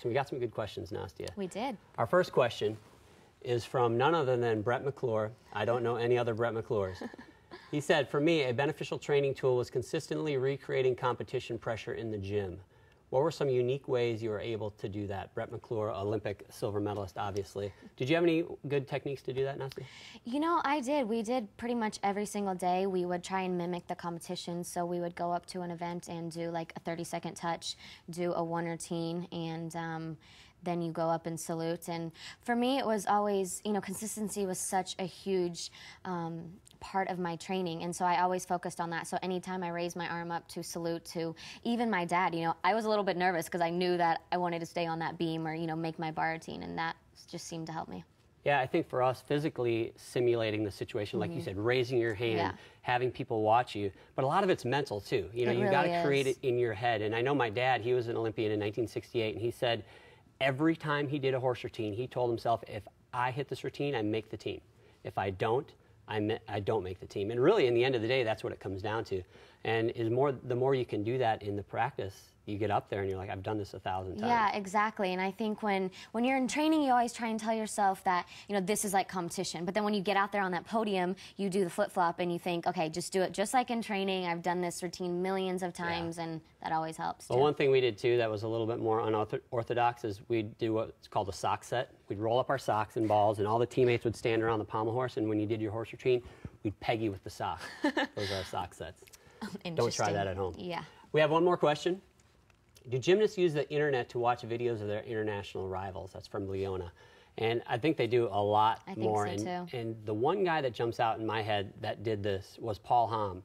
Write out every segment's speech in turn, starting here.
So we got some good questions, Nastia. We did. Our first question is from none other than Brett McClure. I don't know any other Brett McClures. He said, for me, a beneficial training tool was consistently recreating competition pressure in the gym. What were some unique ways you were able to do that? Brett McClure, Olympic silver medalist, obviously. Did you have any good techniques to do that, Nastia? You know, I did. We did pretty much every single day. We would try and mimic the competition. So we would go up to an event and do like a 30-second touch, do a one routine, and then you go up and salute. And for me, it was always, you know, consistency was such a huge part of my training, and so I always focused on that. So anytime I raised my arm up to salute to even my dad, you know, I was a little bit nervous because I knew that I wanted to stay on that beam or, you know, make my bar routine, and that just seemed to help me. Yeah, I think for us, physically simulating the situation, like you said, raising your hand, having people watch you, but a lot of it's mental too. You know, you got to create it in your head. And I know my dad, he was an Olympian in 1968, and he said every time he did a horse routine, he told himself, if I hit this routine, I make the team. If I don't, I don't make the team. And really, in the end of the day, that's what it comes down to. And the more you can do that in the practice, you get up there and you're like, I've done this 1,000 times. Yeah, exactly. And I think when you're in training, you always try and tell yourself that, you know, this is like competition. But then when you get out there on that podium, you do the flip-flop and you think, okay, just do it just like in training. I've done this routine millions of times, and that always helps. Well, one thing we did too that was a little bit more unorthodox is we'd do what's called a sock set. We'd roll up our socks and balls, and all the teammates would stand around the pommel horse, and when you did your horse routine, we'd peg you with the sock. Those are our sock sets. Don't try that at home. Yeah. We have one more question. Do gymnasts use the internet to watch videos of their international rivals? That's from Leona. And I think they do a lot more. I think so, too. And the one guy that jumps out in my head that did this was Paul Hamm.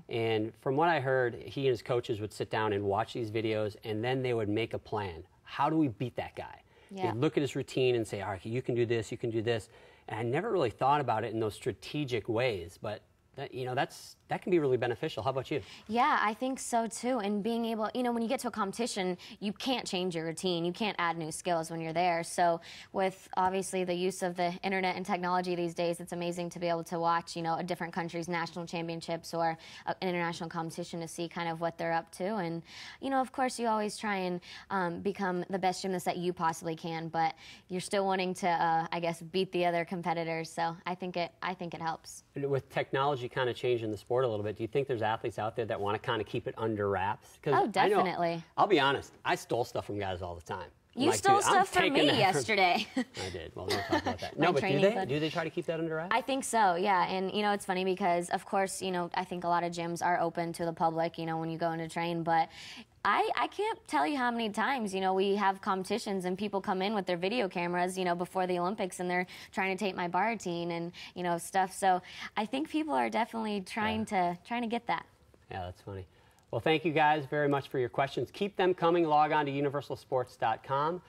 And from what I heard, he and his coaches would sit down and watch these videos, and then they would make a plan. How do we beat that guy? They'd look at his routine and say, all right, you can do this, you can do this. And I never really thought about it in those strategic ways, but you know, that can be really beneficial. How about you? Yeah, I think so too. And being able, you know, when you get to a competition, you can't change your routine. You can't add new skills when you're there. So with obviously the use of the internet and technology these days, it's amazing to be able to watch, you know, a different country's national championships or an international competition to see kind of what they're up to. And, you know, of course, you always try and become the best gymnast that you possibly can, but you're still wanting to, I guess, beat the other competitors. So I think it helps. With technology kind of changing the sport a little bit, do you think there's athletes out there that want to kind of keep it under wraps? Oh, definitely. I'll be honest, I stole stuff from guys all the time. You stole stuff from me yesterday. I did. Well, don't talk about that. No, but do they try to keep that under wraps? I think so, yeah. And, you know, it's funny because, of course, you know, I think a lot of gyms are open to the public, you know, when you go in to train, but I can't tell you how many times, you know, we have competitions and people come in with their video cameras, you know, before the Olympics, and they're trying to tape my bar routine and, you know, stuff. So I think people are definitely trying to get that. Yeah, that's funny. Well, thank you guys very much for your questions. Keep them coming. Log on to universalsports.com.